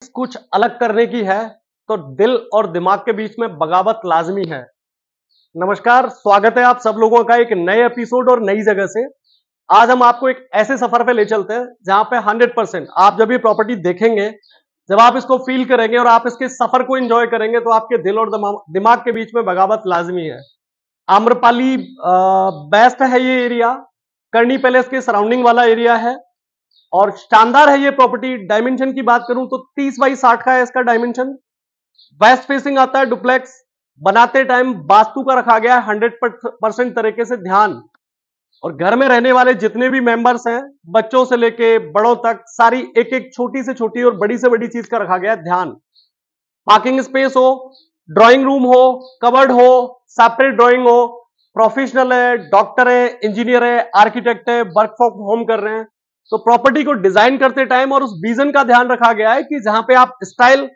कुछ अलग करने की है तो दिल और दिमाग के बीच में बगावत लाजमी है। नमस्कार, स्वागत है आप सब लोगों का एक नए एपिसोड और नई जगह से। आज हम आपको एक ऐसे सफर पे ले चलते हैं जहां पे 100% आप जब ये प्रॉपर्टी देखेंगे, जब आप इसको फील करेंगे और आप इसके सफर को एंजॉय करेंगे तो आपके दिल और दिमाग के बीच में बगावत लाजमी है। आम्रपाली बेस्ट है ये एरिया, करनी पैलेस के सराउंडिंग वाला एरिया है और शानदार है ये प्रॉपर्टी। डायमेंशन की बात करूं तो 30x60 का है इसका डायमेंशन। वेस्ट फेसिंग आता है डुप्लेक्स। बनाते टाइम वास्तु का रखा गया है 100% तरीके से ध्यान। और घर में रहने वाले जितने भी मेंबर्स हैं, बच्चों से लेके बड़ों तक, सारी एक एक छोटी से छोटी और बड़ी से बड़ी चीज का रखा गया है ध्यान। पार्किंग स्पेस हो, ड्राइंग रूम हो, कबर्ड हो, सेपरेट ड्राइंग हो, प्रोफेशनल है, डॉक्टर है, इंजीनियर है, आर्किटेक्ट है, वर्क फ्रॉम होम कर रहे हैं, तो प्रॉपर्टी को डिजाइन करते टाइम और उस विजन का ध्यान रखा गया है कि जहां पे आप स्टाइल,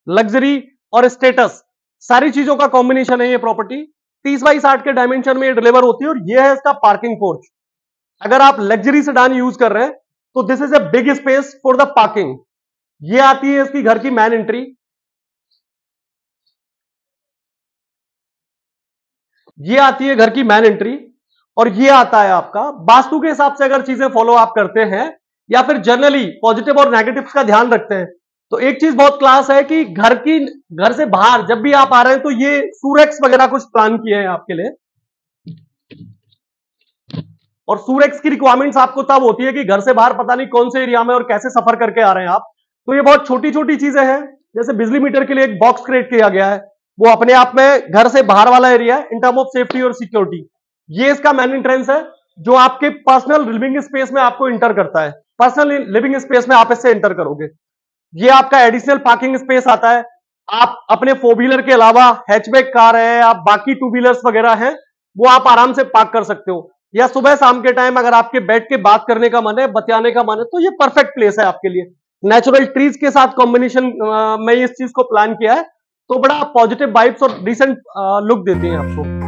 लग्जरी और स्टेटस सारी चीजों का कॉम्बिनेशन है ये प्रॉपर्टी। 30x60 के डायमेंशन में ये डिलीवर होती है और ये है इसका पार्किंग पोर्च। अगर आप लग्जरी सेडान यूज कर रहे हैं तो this is a big space for the parking. ये आती है इसकी घर की मैन एंट्री। ये आती है घर की मैन एंट्री और ये आता है आपका वास्तु के हिसाब से। अगर चीजें फॉलो आप करते हैं या फिर जनरली पॉजिटिव और नेगेटिव का ध्यान रखते हैं तो एक चीज बहुत क्लास है कि घर से बाहर जब भी आप आ रहे हैं तो ये सूरेक्स वगैरह कुछ प्लान किए हैं आपके लिए। और सूरेक्स की रिक्वायरमेंट्स आपको तब होती है कि घर से बाहर पता नहीं कौन से एरिया में और कैसे सफर करके आ रहे हैं आप, तो ये बहुत छोटी छोटी चीजें हैं। जैसे बिजली मीटर के लिए एक बॉक्स क्रिएट किया गया है, वो अपने आप में घर से बाहर वाला एरिया है इन टर्म ऑफ सेफ्टी और सिक्योरिटी। ये इसका मेन एंट्रेंस है जो आपके पर्सनल लिविंग स्पेस में आपको इंटर करता है। पर्सनल लिविंग स्पेस में आप इससे इंटर करोगे। ये आपका एडिशनल पार्किंग स्पेस आता है। आप अपने 4 व्हीलर के अलावा हैचबैक कार है, आप बाकी 2 व्हीलर्स वगैरह हैं, वो आप आराम से पार्क कर सकते हो। या सुबह शाम के टाइम अगर आपके बैठ के बात करने का मन है, बतियाने का मन है, तो ये परफेक्ट प्लेस है आपके लिए। नेचुरल ट्रीज के साथ कॉम्बिनेशन में इस चीज को प्लान किया है तो बड़ा पॉजिटिव वाइब्स और डिसेंट लुक देती है आपको।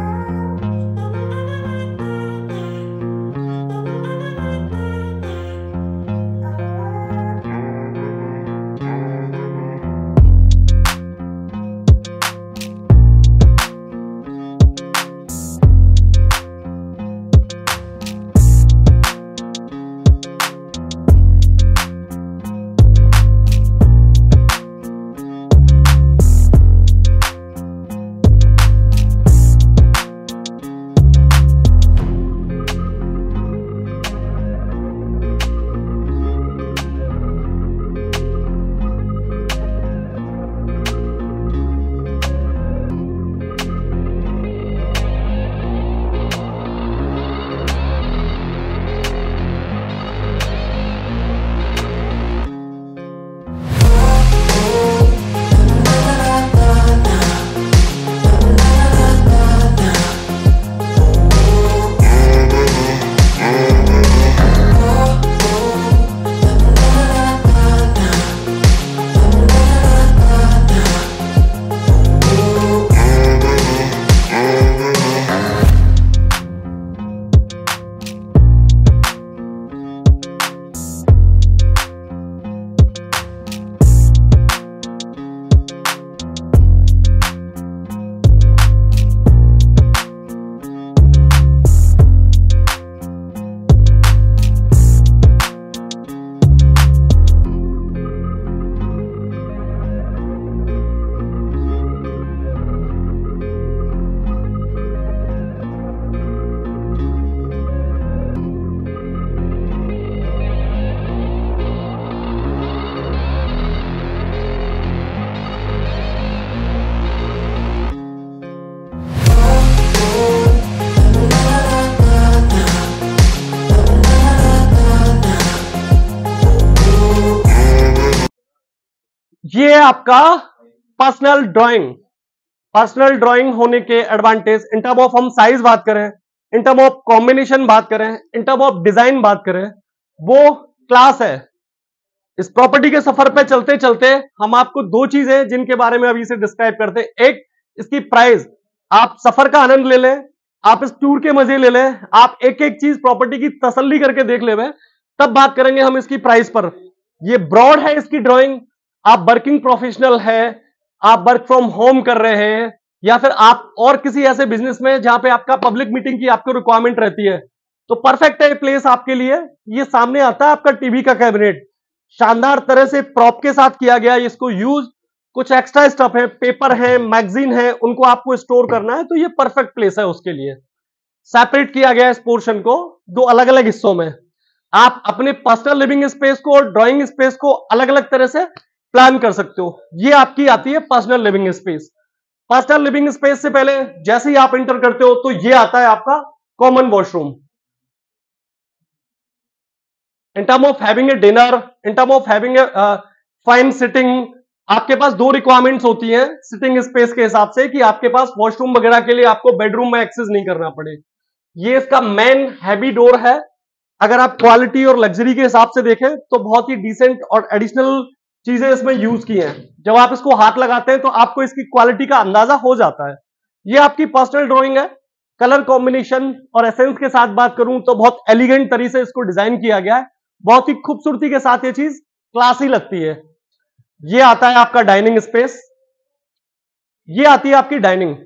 ये आपका पर्सनल ड्राइंग। पर्सनल ड्राइंग होने के एडवांटेज इन टर्म ऑफ हम साइज बात करें, इन टर्म ऑफ कॉम्बिनेशन बात करें, इन टर्म ऑफ डिजाइन बात करें, वो क्लास है। इस प्रॉपर्टी के सफर पे चलते चलते हम आपको दो चीजें जिनके बारे में अभी से डिस्क्राइब करते हैं। एक, इसकी प्राइस। आप सफर का आनंद ले लें, आप इस टूर के मजे ले लें, आप एक एक चीज प्रॉपर्टी की तसल्ली करके देख ले, तब बात करेंगे हम इसकी प्राइस पर। ये ब्रॉड है इसकी ड्राइंग, आप वर्किंग प्रोफेशनल है, आप वर्क फ्रॉम होम कर रहे हैं, या फिर आप और किसी ऐसे बिजनेस में जहां पे आपका पब्लिक मीटिंग की आपको रिक्वायरमेंट रहती है, तो परफेक्ट है प्लेस आपके लिए। ये सामने आता है आपका टीवी का कैबिनेट, शानदार तरह से प्रॉप के साथ किया गया है इसको यूज। कुछ एक्स्ट्रा स्टफ है, पेपर है, मैगजीन है, उनको आपको स्टोर करना है, तो ये परफेक्ट प्लेस है उसके लिए। सेपरेट किया गया है इस पोर्शन को दो अलग अलग हिस्सों में। आप अपने पर्सनल लिविंग स्पेस को और ड्राइंग स्पेस को अलग अलग तरह से प्लान कर सकते हो। ये आपकी आती है personal living space. Personal living space से पहले जैसे ही आप इंटर करते हो तो ये आता है आपका common washroom. In term of having a dinner, in term of having a fine sitting, आपके पास दो रिक्वायरमेंट्स होती हैं सिटिंग स्पेस के हिसाब से कि आपके पास वॉशरूम वगैरह के लिए आपको बेडरूम में एक्सेस नहीं करना पड़े। ये इसका मेन हैवी डोर है। अगर आप क्वालिटी और लग्जरी के हिसाब से देखें तो बहुत ही डिसेंट और एडिशनल चीजें इसमें यूज की हैं। जब आप इसको हाथ लगाते हैं तो आपको इसकी क्वालिटी का अंदाजा हो जाता है। ये आपकी पर्सनल ड्राइंग है। कलर कॉम्बिनेशन और एसेंस के साथ बात करूं तो बहुत एलिगेंट तरीके से इसको डिजाइन किया गया है। बहुत ही खूबसूरती के साथ ये चीज क्लासी लगती है। ये आता है आपका डाइनिंग स्पेस। ये आती है आपकी डाइनिंग,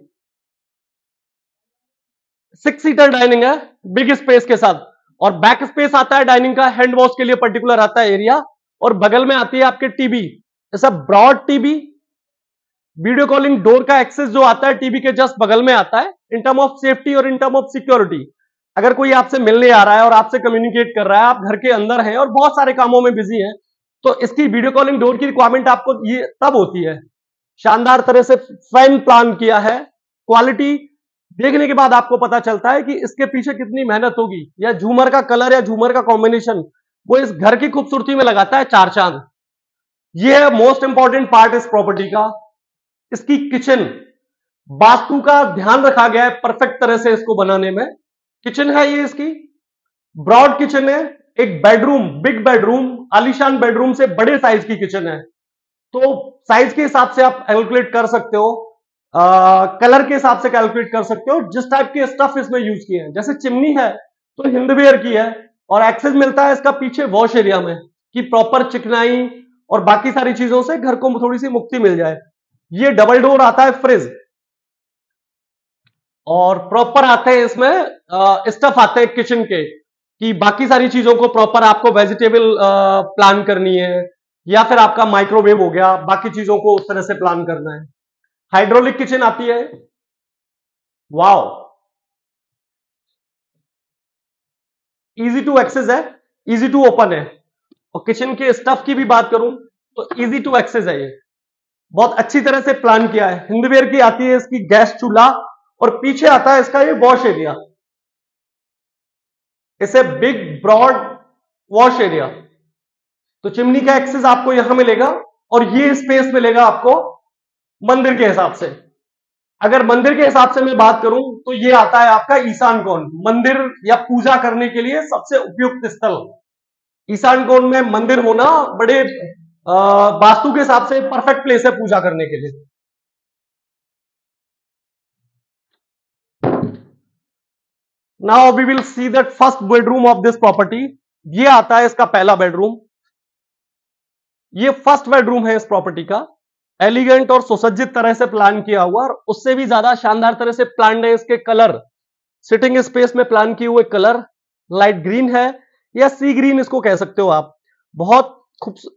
6 सीटर डाइनिंग है बिग स्पेस के साथ। और बैक स्पेस आता है डाइनिंग का, हैंड वॉश के लिए पर्टिकुलर आता है एरिया। और बगल में आती है आपके टीवी, ऐसा broad TV. Video calling door का एक्सेस जो आता है टीवी के जस्ट बगल में आता है। इन टर्म ऑफ सेफ्टी और इन टर्म ऑफ सिक्योरिटी, अगर कोई आपसे मिलने आ रहा है और आपसे कम्युनिकेट कर रहा है, आप घर के अंदर हैं और बहुत सारे कामों में बिजी हैं, तो इसकी वीडियो कॉलिंग डोर की रिक्वायरमेंट आपको ये तब होती है। शानदार तरह से फैन प्लान किया है। क्वालिटी देखने के बाद आपको पता चलता है कि इसके पीछे कितनी मेहनत होगी, या झूमर का कलर या झूमर का कॉम्बिनेशन वो इस घर की खूबसूरती में लगाता है चार चांद। ये है मोस्ट इंपॉर्टेंट पार्ट इस प्रॉपर्टी का, इसकी किचन। वास्तु का ध्यान रखा गया है परफेक्ट तरह से इसको बनाने में। किचन है ये इसकी, ब्रॉड किचन है। एक बेडरूम, बिग बेडरूम, आलीशान बेडरूम से बड़े साइज की किचन है। तो साइज के हिसाब से आप कैलकुलेट कर सकते हो, कलर के हिसाब से कैलकुलेट कर सकते हो, जिस टाइप के स्टफ इसमें यूज किए हैं। जैसे चिमनी है तो हिंदवेयर की है, और एक्सेस मिलता है इसका पीछे वॉश एरिया में कि प्रॉपर चिकनाई और बाकी सारी चीजों से घर को थोड़ी सी मुक्ति मिल जाए। ये डबल डोर आता है फ्रिज, और प्रॉपर आते हैं इसमें स्टफ आते हैं किचन के कि बाकी सारी चीजों को प्रॉपर आपको वेजिटेबल प्लान करनी है, या फिर आपका माइक्रोवेव हो गया, बाकी चीजों को उस तरह से प्लान करना है। हाइड्रोलिक किचन आती है। वाओ, इजी टू एक्सेस है, इजी टू ओपन है। और किचन के स्टफ की भी बात करूं तो इजी टू एक्सेस है। ये बहुत अच्छी तरह से प्लान किया है। हिंदवेयर की आती है इसकी गैस चूल्हा, और पीछे आता है इसका ये वॉश एरिया, इसे बिग ब्रॉड वॉश एरिया। तो चिमनी का एक्सेस आपको यहां मिलेगा, और ये स्पेस मिलेगा आपको मंदिर के हिसाब से। अगर मंदिर के हिसाब से मैं बात करूं तो ये आता है आपका ईशान कोण, मंदिर या पूजा करने के लिए सबसे उपयुक्त स्थल। ईशान कोण में मंदिर होना बड़े वास्तु के हिसाब से परफेक्ट प्लेस है पूजा करने के लिए। Now we will see that first bedroom of this property. ये आता है इसका पहला बेडरूम। ये फर्स्ट बेडरूम है इस प्रॉपर्टी का। एलिगेंट और सुसज्जित तरह से प्लान किया हुआ, और उससे भी ज्यादा शानदार तरह से प्लान है इसके कलर। सिटिंग स्पेस में प्लान किए हुए कलर लाइट ग्रीन है, या सी ग्रीन इसको कह सकते हो आप। बहुत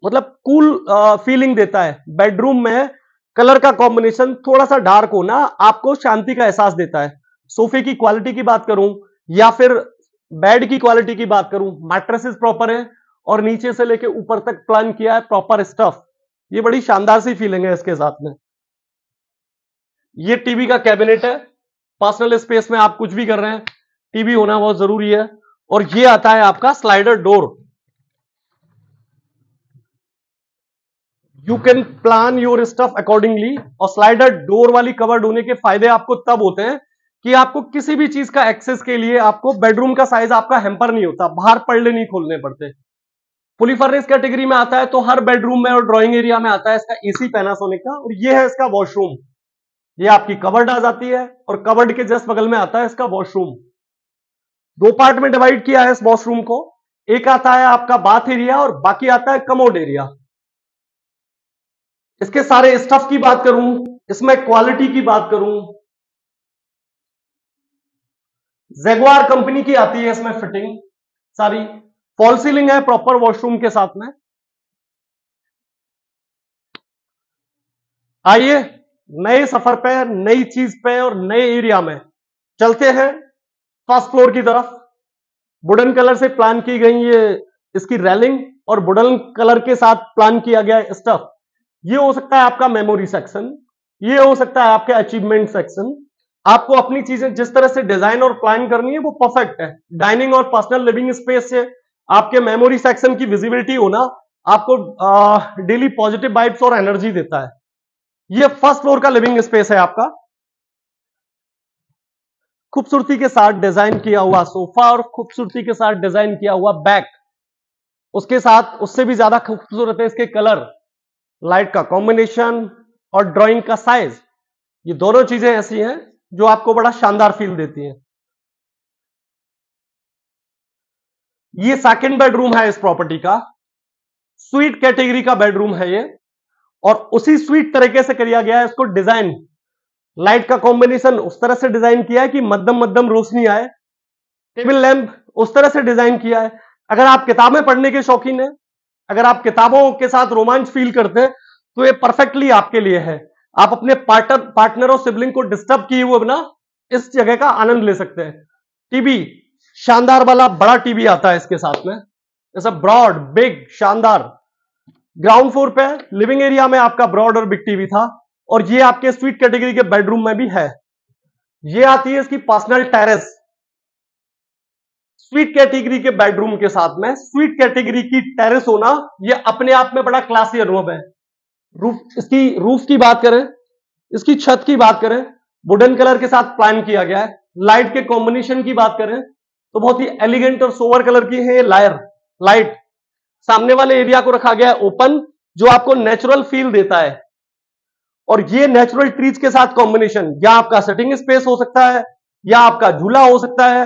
मतलब कूल फीलिंग देता है। बेडरूम में कलर का कॉम्बिनेशन थोड़ा सा डार्क होना आपको शांति का एहसास देता है। सोफे की क्वालिटी की बात करूं या फिर बेड की क्वालिटी की बात करूं, मैट्रेसेस प्रॉपर है, और नीचे से लेके ऊपर तक प्लान किया है प्रॉपर स्टफ। ये बड़ी शानदार सी फीलिंग है इसके साथ में। ये टीवी का कैबिनेट है। पर्सनल स्पेस में आप कुछ भी कर रहे हैं, टीवी होना बहुत जरूरी है। और ये आता है आपका slider door. You can plan your stuff accordingly. और स्लाइडर डोर वाली कवर्ड होने के फायदे आपको तब होते हैं कि आपको किसी भी चीज का एक्सेस के लिए आपको बेडरूम का साइज आपका हैम्पर नहीं होता, बाहर पल्ले नहीं खोलने पड़ते। फुली फर्निश कैटेगरी में आता है तो हर बेडरूम में और ड्राइंग एरिया में आता है इसका एसी पैनासोनिक का। और ये है इसका वॉशरूम। ये आपकी कवर्ड आ जाती है, और कवर्ड के जस्ट बगल में आता है इसका वॉशरूम। दो पार्ट में डिवाइड किया है इस वॉशरूम को। एक आता है आपका बाथ एरिया, और बाकी आता है कमोड एरिया। इसके सारे स्टफ की बात करूं, इसमें क्वालिटी की बात करूं, जैगुआर कंपनी की आती है इसमें फिटिंग सारी। फॉल सीलिंग है प्रॉपर वॉशरूम के साथ में। आइए नए सफर पे, नई चीज पे और नए एरिया में चलते हैं फर्स्ट फ्लोर की तरफ। वुडन कलर से प्लान की गई ये इसकी रेलिंग और वुडन कलर के साथ प्लान किया गया स्टफ। ये हो सकता है आपका मेमोरी सेक्शन, ये हो सकता है आपके अचीवमेंट सेक्शन। आपको अपनी चीजें जिस तरह से डिजाइन और प्लान करनी है वो परफेक्ट है। डाइनिंग और पर्सनल लिविंग स्पेस से आपके मेमोरी सेक्शन की विजिबिलिटी होना आपको डेली पॉजिटिव वाइब्स और एनर्जी देता है। ये फर्स्ट फ्लोर का लिविंग स्पेस है आपका। खूबसूरती के साथ डिजाइन किया हुआ सोफा और खूबसूरती के साथ डिजाइन किया हुआ बैक, उसके साथ उससे भी ज्यादा खूबसूरत है इसके कलर, लाइट का कॉम्बिनेशन और ड्राइंग का साइज। ये दोनों चीजें ऐसी हैं जो आपको बड़ा शानदार फील देती हैं। ये सेकंड बेडरूम है इस प्रॉपर्टी का, स्वीट कैटेगरी का बेडरूम है ये, और उसी स्वीट तरीके से किया गया है इसको डिजाइन। लाइट का कॉम्बिनेशन उस तरह से डिजाइन किया है कि मध्यम मध्यम रोशनी आए। टेबल लैंप उस तरह से डिजाइन किया है। अगर आप किताबें पढ़ने के शौकीन हैं, अगर आप किताबों के साथ रोमांच फील करते हैं, तो ये परफेक्टली आपके लिए है। आप अपने पार्टनर और सिबलिंग को डिस्टर्ब किए हुए बिना इस जगह का आनंद ले सकते हैं। टीवी शानदार वाला बड़ा टीवी आता है इसके साथ में, ऐसा ब्रॉड बिग शानदार। ग्राउंड फ्लोर पे लिविंग एरिया में आपका ब्रॉड और बिग टीवी था, और ये आपके स्वीट कैटेगरी के बेडरूम में भी है। ये आती है इसकी पर्सनल टेरेस। स्वीट कैटेगरी के बेडरूम के साथ में स्वीट कैटेगरी की टेरेस होना ये अपने आप में बड़ा क्लासी अनुभव है। इसकी रूफ की बात करें, इसकी छत की बात करें, वुडन कलर के साथ प्लान किया गया है। लाइट के कॉम्बिनेशन की बात करें तो बहुत ही एलिगेंट और सोवर कलर की है ये लाइट। सामने वाले एरिया को रखा गया है ओपन, जो आपको नेचुरल फील देता है। और ये नेचुरल ट्रीज के साथ कॉम्बिनेशन, या आपका सिटिंग स्पेस हो सकता है या आपका झूला हो सकता है।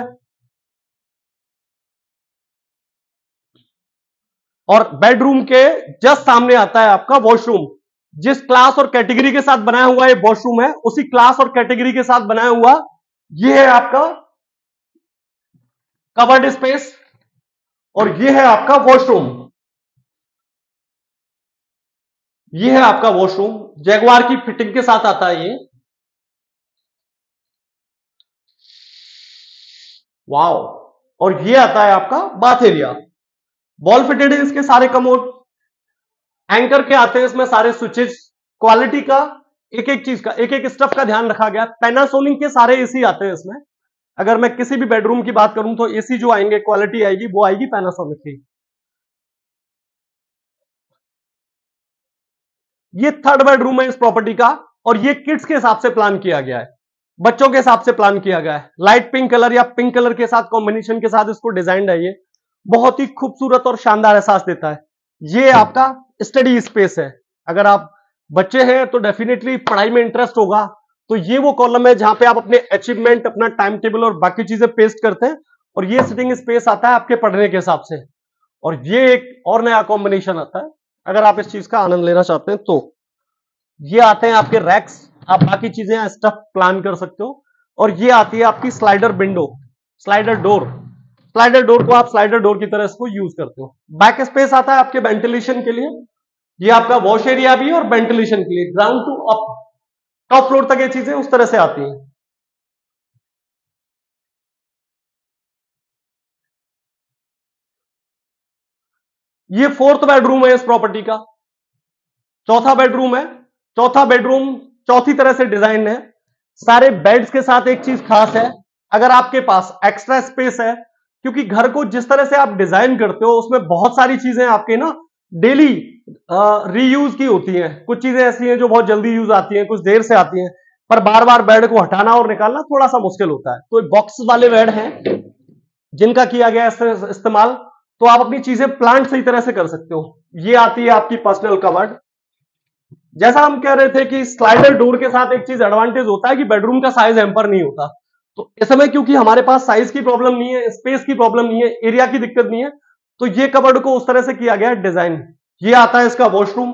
और बेडरूम के जस्ट सामने आता है आपका वॉशरूम। जिस क्लास और कैटेगरी के साथ बनाया हुआ ये वॉशरूम है, उसी क्लास और कैटेगरी के साथ बनाया हुआ ये है आपका कवर्ड स्पेस, और ये है आपका वॉशरूम। ये है आपका वॉशरूम, जैगुआर की फिटिंग के साथ आता है ये। वाओ। और ये आता है आपका बाथ एरिया, वॉल फिटेड है इसके सारे कमोड, एंकर के आते हैं इसमें सारे स्विचेस। क्वालिटी का एक एक चीज का एक एक स्टफ का ध्यान रखा गया। पैनासोनिक के सारे एसी आते हैं इसमें। अगर मैं किसी भी बेडरूम की बात करूं तो एसी जो आएंगे, क्वालिटी आएगी वो आएगी पैनासोनिक की। ये थर्ड बेडरूम है इस प्रॉपर्टी का, और ये किड्स के हिसाब से प्लान किया गया है, बच्चों के हिसाब से प्लान किया गया है। लाइट पिंक कलर या पिंक कलर के साथ कॉम्बिनेशन के साथ इसको डिजाइन है। ये बहुत ही खूबसूरत और शानदार एहसास देता है। ये आपका स्टडी स्पेस है। अगर आप बच्चे हैं तो डेफिनेटली पढ़ाई में इंटरेस्ट होगा, तो ये वो कॉलम है जहां पे आप अपने अचीवमेंट, अपना टाइम टेबल और बाकी चीजें पेस्ट करते हैं, और ये सिटिंग स्पेस आता है आपके पढ़ने के हिसाब से। और ये एक और नया कॉम्बिनेशन आता है, अगर आप इस चीज का आनंद लेना चाहते हैं तो ये आते हैं आपके रैक्स, आप बाकी चीजें स्टफ प्लान कर सकते हो। और ये आती है आपकी slider window, slider door. Slider door को आप स्लाइडर डोर की तरह इसको यूज करते हो। बैक स्पेस आता है आपके वेंटिलेशन के लिए। ये आपका वॉश एरिया भी है और वेंटिलेशन के लिए। Ground to up top floor तक ये चीजें उस तरह से आती हैं। ये फोर्थ बेडरूम है इस प्रॉपर्टी का, चौथा बेडरूम है। चौथा बेडरूम चौथी तरह से डिजाइन है। सारे बेड्स के साथ एक चीज खास है, अगर आपके पास एक्स्ट्रा स्पेस है, क्योंकि घर को जिस तरह से आप डिजाइन करते हो उसमें बहुत सारी चीजें आपके ना डेली रीयूज की होती हैं। कुछ चीजें ऐसी हैं जो बहुत जल्दी यूज आती हैं, कुछ देर से आती हैं, पर बार बार बेड को हटाना और निकालना थोड़ा सा मुश्किल होता है। तो बॉक्स वाले बेड हैं जिनका किया गया इस्तेमाल, तो आप अपनी चीजें प्लान सही तरह से कर सकते हो। ये आती है आपकी पर्सनल कवर्ड। जैसा हम कह रहे थे कि स्लाइडर डोर के साथ एक चीज एडवांटेज होता है कि बेडरूम का साइज हैम्पर नहीं होता। तो इस समय क्योंकि हमारे पास साइज की प्रॉब्लम नहीं है, स्पेस की प्रॉब्लम नहीं है, एरिया की दिक्कत नहीं है, तो ये कबर्ड को उस तरह से किया गया है डिजाइन। ये आता है इसका वॉशरूम।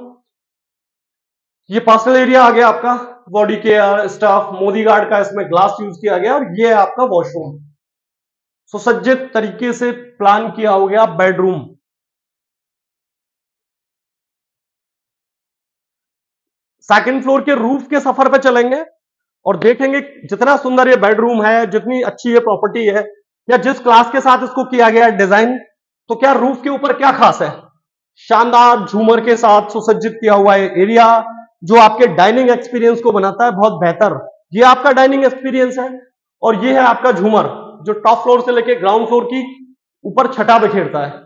ये पर्सनल एरिया आ गया आपका, body care staff, Modi guard का इसमें ग्लास यूज किया गया, और ये है आपका वॉशरूम। सुसज्जित तरीके से प्लान किया हो गया बेडरूम। सेकंड फ्लोर के रूफ के सफर पे चलेंगे और देखेंगे जितना सुंदर ये बेडरूम है, जितनी अच्छी ये प्रॉपर्टी है, या जिस क्लास के साथ इसको किया गया है डिजाइन, तो क्या रूफ के ऊपर क्या खास है। शानदार झूमर के साथ सुसज्जित किया हुआ है एरिया, जो आपके डाइनिंग एक्सपीरियंस को बनाता है बहुत बेहतर। ये आपका डाइनिंग एक्सपीरियंस है, और ये है आपका झूमर, जो टॉप फ्लोर से लेके ग्राउंड फ्लोर की ऊपर छटा बिखेरता है।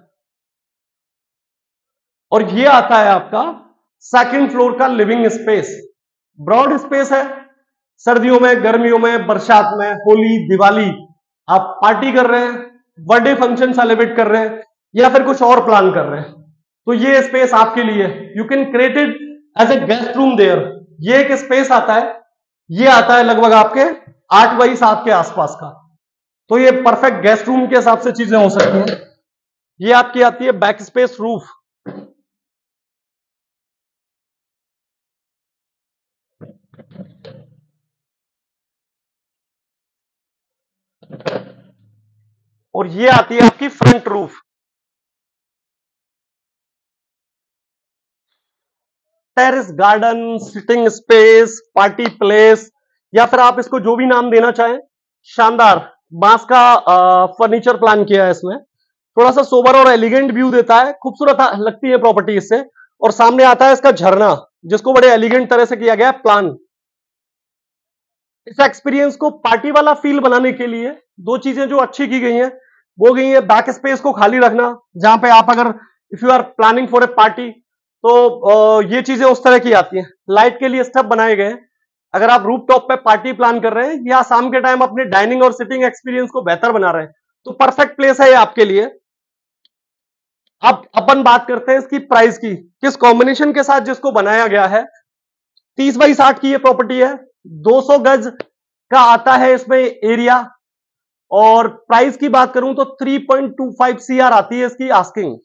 और ये आता है आपका सेकंड फ्लोर का लिविंग स्पेस। ब्रॉड स्पेस है। सर्दियों में, गर्मियों में, बरसात में, होली, दिवाली, आप पार्टी कर रहे हैं, बर्थडे फंक्शन सेलिब्रेट कर रहे हैं, या फिर कुछ और प्लान कर रहे हैं, तो ये स्पेस आपके लिए। You can create it as a guest room there. ये एक स्पेस आता है, ये आता है लगभग आपके 8x7 के आसपास का, तो ये परफेक्ट गेस्ट रूम के हिसाब से चीजें हो सकती हैं। ये आपकी आती है बैक स्पेस रूफ। और ये आती है आपकी front roof. Terrace garden, sitting space, party place, या फिर आप इसको जो भी नाम देना चाहें। शानदार बांस का फर्नीचर प्लान किया है इसमें, थोड़ा सा सोबर और एलिगेंट व्यू देता है, खूबसूरत लगती है प्रॉपर्टी इससे। और सामने आता है इसका झरना, जिसको बड़े एलिगेंट तरह से किया गया है प्लान। इस एक्सपीरियंस को पार्टी वाला फील बनाने के लिए दो चीजें जो अच्छी की गई हैं, वो गई है बैक स्पेस को खाली रखना, जहां पे आप अगर if you are planning for a party, तो ये चीजें उस तरह की आती हैं। लाइट के लिए स्टेप बनाए गए हैं। अगर आप रूफ टॉप पे पार्टी प्लान कर रहे हैं, या शाम के टाइम अपने डाइनिंग और सिटिंग एक्सपीरियंस को बेहतर बना रहे हैं, तो परफेक्ट प्लेस है ये आपके लिए। अब अपन बात करते हैं इसकी प्राइस की, किस कॉम्बिनेशन के साथ जिसको बनाया गया है। 30x60 की ये प्रॉपर्टी है, 200 गज का आता है इसमें एरिया, और प्राइस की बात करूं तो 3.25 CR आती है इसकी आस्किंग।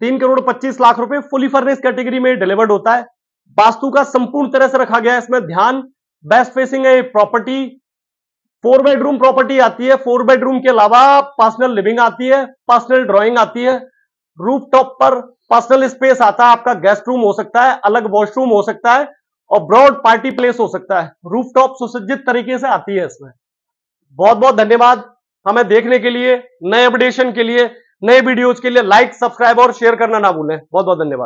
3,25,00,000 रुपए फुली फर्निश कैटेगरी में डिलीवर्ड होता है। वास्तु का संपूर्ण तरह से रखा गया है इसमें ध्यान। बेस्ट फेसिंग है प्रॉपर्टी। 4 बेडरूम प्रॉपर्टी आती है। 4 बेडरूम के अलावा पर्सनल लिविंग आती है, पर्सनल ड्राइंग आती है। रूफ टॉप पर पर्सनल स्पेस आता है, आपका गेस्ट रूम हो सकता है, अलग वॉशरूम हो सकता है, और ब्रॉड पार्टी प्लेस हो सकता है। रूफ टॉप सुसज्जित तरीके से आती है इसमें। बहुत बहुत धन्यवाद हमें देखने के लिए। नए अपडेशन के लिए, नए वीडियोज के लिए लाइक, सब्सक्राइब और शेयर करना ना भूलें। बहुत बहुत धन्यवाद।